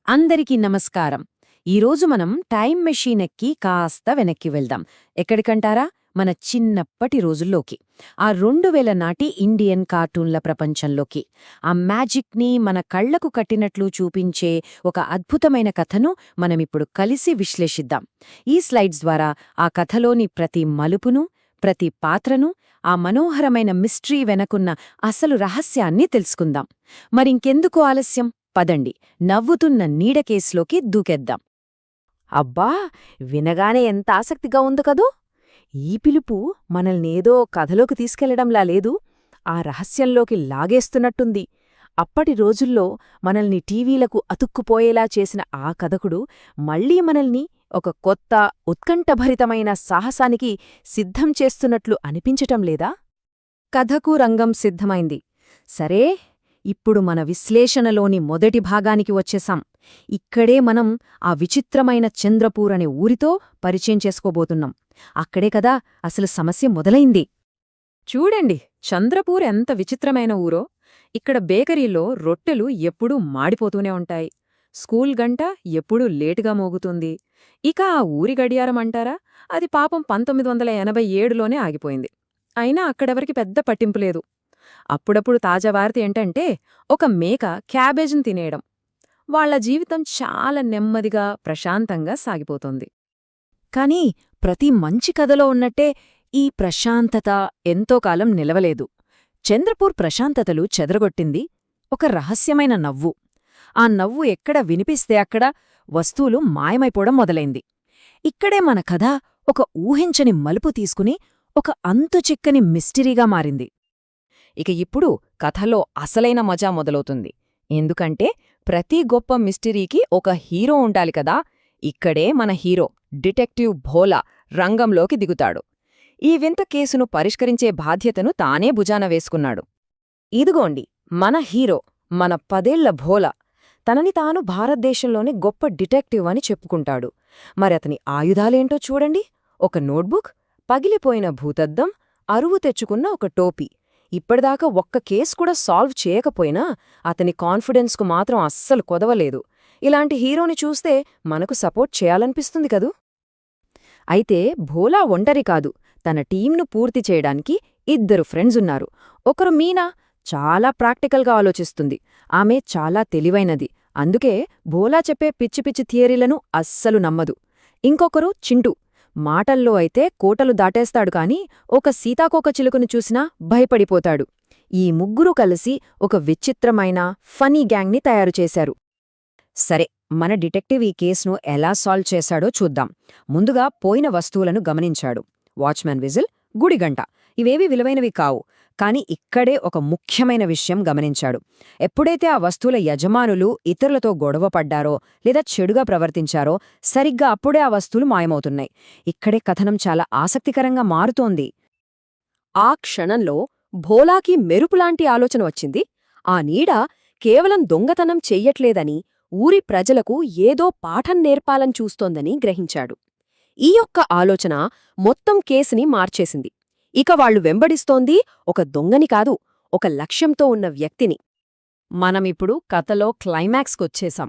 అందరికీ నమస్కారం. ఈరోజు మనం టైం మెషీన్ ఎక్కి కాస్త వెనక్కి వెళ్దాం. ఎక్కడికంటారా? మన చిన్నప్పటి రోజుల్లోకి. ఆ 2000 నాటి ఇండియన్ కార్టూన్ల ప్రపంచంలోకి. ఆ మ్యాజిక్ని మన కళ్లకు కట్టినట్లు చూపించే ఒక అద్భుతమైన కథను మనమిప్పుడు కలిసి విశ్లేషిద్దాం. ఈ స్లైడ్స్ ద్వారా ఆ కథలోని ప్రతి మలుపును, ప్రతి పాత్రను, ఆ మనోహరమైన మిస్టరీ వెనకున్న అసలు రహస్యాన్ని తెలుసుకుందాం. మరింకెందుకు ఆలస్యం? పదండి, నవ్వుతున్న నీడ కేసులోకి దూకెద్దాం. అబ్బా! వినగానే ఎంత ఆసక్తిగా ఉంది కదూ! ఈ పిలుపు మనల్నేదో కథలోకి తీసుకెళ్లడంలా లేదు, ఆ రహస్యంలోకి లాగేస్తున్నట్టుంది. అప్పటి రోజుల్లో మనల్ని టీవీలకు అతుక్కుపోయేలా చేసిన ఆ కథకుడు మళ్లీ మనల్ని ఒక కొత్త, ఉత్కంఠభరితమైన సాహసానికి సిద్ధం చేస్తున్నట్లు అనిపించటం లేదా? కథకు రంగం సిద్ధమైంది. సరే, ఇప్పుడు మన విశ్లేషణలోని మొదటి భాగానికి వచ్చేశాం. ఇక్కడే మనం ఆ విచిత్రమైన చంద్రపూర్ అనే ఊరితో పరిచయం చేసుకోబోతున్నాం. అక్కడే కదా అసలు సమస్య మొదలైంది. చూడండి, చంద్రపూర్ ఎంత విచిత్రమైన ఊరో. ఇక్కడ బేకరీలో రొట్టెలు ఎప్పుడూ మాడిపోతూనే ఉంటాయి. స్కూల్ గంట ఎప్పుడూ లేటుగా మోగుతుంది. ఇక ఆ ఊరి గడియారం అంటారా, అది పాపం 1987లోనే ఆగిపోయింది. అయినా అక్కడెవరికి పెద్ద పట్టింపులేదు. అప్పుడప్పుడు తాజా వార్త ఏంటంటే, ఒక మేక క్యాబేజ్ని తినేయడం. వాళ్ల జీవితం చాలా నెమ్మదిగా, ప్రశాంతంగా సాగిపోతోంది. కాని ప్రతి మంచి కథలో ఉన్నట్టే ఈ ప్రశాంతత ఎంతో కాలం నిలవలేదు. చంద్రపూర్ ప్రశాంతతలు చెదరగొట్టింది ఒక రహస్యమైన నవ్వు. ఆ నవ్వు ఎక్కడ వినిపిస్తే అక్కడ వస్తువులు మాయమైపోవడం మొదలైంది. ఇక్కడే మన కథ ఒక ఊహించని మలుపు తీసుకుని ఒక అంతుచిక్కని మిస్టరీగా మారింది. ఇక ఇప్పుడు కథలో అసలైన మజా మొదలవుతుంది. ఎందుకంటే ప్రతి గొప్ప మిస్టరీకి ఒక హీరో ఉండాలి కదా. ఇక్కడే మన హీరో డిటెక్టివ్ భోలా రంగంలోకి దిగుతాడు. ఈ వింత కేసును పరిష్కరించే బాధ్యతను తానే భుజాన వేసుకున్నాడు. ఇదిగోండి మన హీరో, మన 10 ఏళ్ల భోలా. తనని తాను భారతదేశంలోని గొప్ప డిటెక్టివ్ అని చెప్పుకుంటాడు. మరి అతని ఆయుధాలేంటో చూడండి. ఒక నోట్బుక్, పగిలిపోయిన భూతద్దం, అరువు తెచ్చుకున్న ఒక టోపీ. ఇప్పటిదాకా ఒక్క కేసు కూడా సాల్వ్ చేయకపోయినా అతని కాన్ఫిడెన్స్కు మాత్రం అస్సలు కొదవలేదు. ఇలాంటి హీరోని చూస్తే మనకు సపోర్ట్ చేయాలనిపిస్తుంది కదూ. అయితే భోలా ఒంటరి కాదు. తన టీంను పూర్తి చేయడానికి 2 ఫ్రెండ్స్ ఉన్నారు. ఒకరు మీనా, చాలా ప్రాక్టికల్గా ఆలోచిస్తుంది. ఆమె చాలా తెలివైనది. అందుకే భోలా చెప్పే పిచ్చి పిచ్చి థియరీలను అస్సలు నమ్మదు. ఇంకొకరు చింటూ. మాటల్లో అయితే కోటలు దాటేస్తాడు కాని ఒక సీతాకోకచిలుకను చూసినా భయపడిపోతాడు. ఈ ముగ్గురూ కలిసి ఒక విచిత్రమైన ఫనీ గ్యాంగ్ని తయారుచేశారు. సరే, మన డిటెక్టివ్ ఈ కేసును ఎలా సాల్వ్ చేశాడో చూద్దాం. ముందుగా పోయిన వస్తువులను గమనించాడు. వాచ్మెన్ విజిల్, గుడిగంట, ఇవేవి విలువైనవి కావు. కాని ఇక్కడే ఒక ముఖ్యమైన విషయం గమనించాడు. ఎప్పుడైతే ఆ వస్తువుల యజమానులు ఇతరులతో గొడవపడ్డారో లేదా చెడుగా ప్రవర్తించారో సరిగ్గా అప్పుడే ఆ వస్తువులు మాయమవుతున్నాయి. ఇక్కడే కథనం చాలా ఆసక్తికరంగా మారుతోంది. ఆ క్షణంలో భోలాకి మెరుపులాంటి ఆలోచన వచ్చింది. ఆ నీడ కేవలం దొంగతనం చెయ్యట్లేదని, ఊరి ప్రజలకు ఏదో పాఠం నేర్పాలని చూస్తోందని గ్రహించాడు. ఈ యొక్క ఆలోచన మొత్తం కేసుని మార్చేసింది. ఇక వాళ్లు వెంబడిస్తోంది ఒక దొంగని కాదు, ఒక లక్ష్యంతో ఉన్న వ్యక్తిని. మనమిప్పుడు కథలో క్లైమాక్స్కొచ్చేశాం.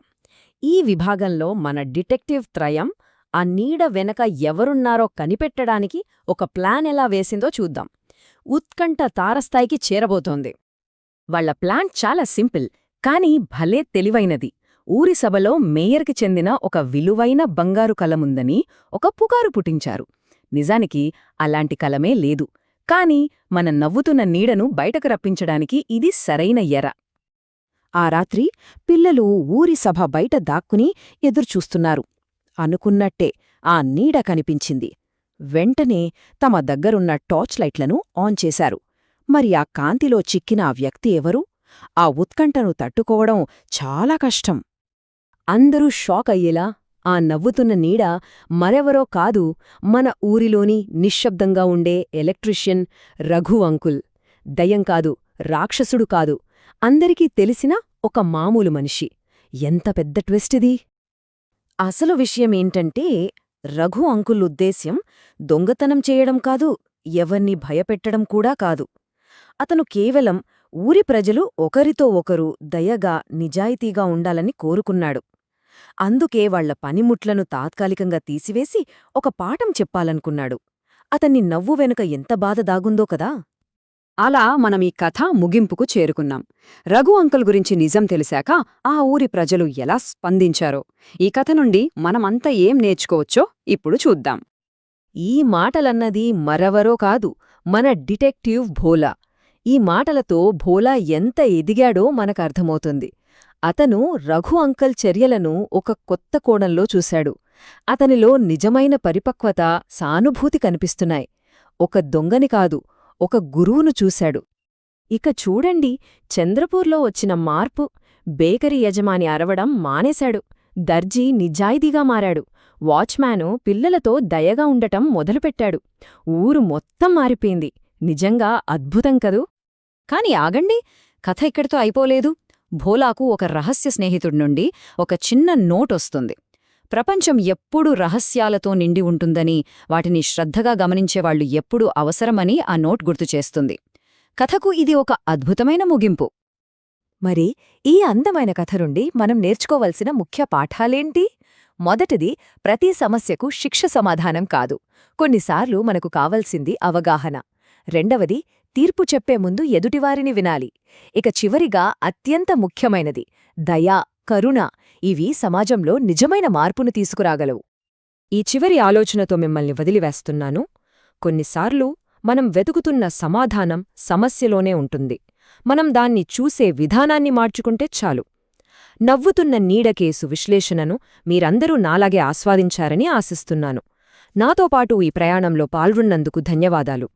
ఈ విభాగంలో మన డిటెక్టివ్ త్రయం ఆ నీడ వెనక ఎవరున్నారో కనిపెట్టడానికి ఒక ప్లాన్ ఎలా వేసిందో చూద్దాం. ఉత్కంఠ తారస్థాయికి చేరబోతోంది. వాళ్ల ప్లాన్ చాలా సింపుల్, కానీ భలే తెలివైనది. ఊరి సభలో మేయర్కి చెందిన ఒక విలువైన బంగారు కలముందని ఒక పుకారు పుట్టించారు. నిజానికి అలాంటి కలమే లేదు. కాని మన నవ్వుతున్న నీడను బయటకు రప్పించడానికి ఇది సరైన ఎర. ఆ రాత్రి పిల్లలు ఊరి సభ బయట దాక్కుని ఎదురుచూస్తున్నారు. అనుకున్నట్టే ఆ నీడ కనిపించింది. వెంటనే తమ దగ్గరున్న టార్చ్ లైట్లను ఆన్ చేశారు. మరి ఆ కాంతిలో చిక్కిన ఆ వ్యక్తి ఎవరు? ఆ ఉత్కంఠను తట్టుకోవడం చాలా కష్టం. అందరూ షాక్ అయ్యేలా ఆ నవ్వుతున్న నీడ మరెవరో కాదు, మన ఊరిలోని నిశ్శబ్దంగా ఉండే ఎలక్ట్రీషియన్ రఘు అంకుల్. దయ్యం కాదు, రాక్షసుడు కాదు, అందరికీ తెలిసిన ఒక మామూలు మనిషి. ఎంత పెద్ద ట్విస్ట్ ఇది! అసలు విషయమేంటంటే, రఘు అంకుల్ ఉద్దేశ్యం దొంగతనం చేయడం కాదు, ఎవర్నీ భయపెట్టడం కూడా కాదు. అతను కేవలం ఊరి ప్రజలు ఒకరితో ఒకరు దయగా, నిజాయితీగా ఉండాలని కోరుకున్నాడు. అందుకే వాళ్ల పనిముట్లను తాత్కాలికంగా తీసివేసి ఒక పాఠం చెప్పాలనుకున్నాడు. అతన్ని నవ్వు వెనుక ఎంత బాధ దాగుందో కదా. అలా మనమీ కథ ముగింపుకు చేరుకున్నాం. రఘు అంకుల్ గురించి నిజం తెలిసాక ఆ ఊరి ప్రజలు ఎలా స్పందించారో, ఈ కథ నుండి మనమంతా ఏం నేర్చుకోవచ్చో ఇప్పుడు చూద్దాం. ఈ మాటలన్నది మరెవరో కాదు, మన డిటెక్టివ్ భోలా. ఈ మాటలతో భోలా ఎంత ఎదిగాడో మనకర్థమవుతుంది. అతను రఘు అంకల్ చర్యలను ఒక కొత్త కోణంలో చూశాడు. అతనిలో నిజమైన పరిపక్వత, సానుభూతి కనిపిస్తున్నాయి. ఒక దొంగని కాదు, ఒక గురువును చూశాడు. ఇక చూడండి, చంద్రపూర్లో వచ్చిన మార్పు. బేకరీ యజమాని అరవడం మానేశాడు. దర్జీ నిజాయితీగా మారాడు. వాచ్మ్యాను పిల్లలతో దయగా ఉండటం మొదలుపెట్టాడు. ఊరు మొత్తం మారిపోయింది. నిజంగా అద్భుతం కదూ. కాని ఆగండి, కథ ఇక్కడితో అయిపోలేదు. భోలాకు ఒక రహస్య స్నేహితుడి నుండి ఒక చిన్న నోటొస్తుంది. ప్రపంచం ఎప్పుడూ రహస్యాలతో నిండి ఉంటుందని, వాటిని శ్రద్ధగా గమనించేవాళ్లు ఎప్పుడూ అవసరమని ఆ నోట్ గుర్తుచేస్తుంది. కథకు ఇది ఒక అద్భుతమైన ముగింపు. మరి ఈ అందమైన కథ నుండి మనం నేర్చుకోవలసిన ముఖ్య పాఠాలేంటి? మొదటిది, ప్రతి సమస్యకు శిక్ష సమాధానం కాదు. కొన్నిసార్లు మనకు కావలసింది అవగాహన. రెండవది, తీర్పు చెప్పే ముందు ఎదుటివారిని వినాలి. ఇక చివరిగా అత్యంత ముఖ్యమైనది, దయ, కరుణ. ఇవి సమాజంలో నిజమైన మార్పును తీసుకురాగలవు. ఈ చివరి ఆలోచనతో మిమ్మల్ని వదిలివేస్తున్నాను. కొన్నిసార్లు మనం వెతుకుతున్న సమాధానం సమస్యలోనే ఉంటుంది. మనం దాన్ని చూసే విధానాన్ని మార్చుకుంటే చాలు. నవ్వుతున్న నీడకేసు విశ్లేషణను మీరందరూ నాలాగే ఆస్వాదించారని ఆశిస్తున్నాను. నాతో పాటు ఈ ప్రయాణంలో పాల్గొన్నందుకు ధన్యవాదాలు.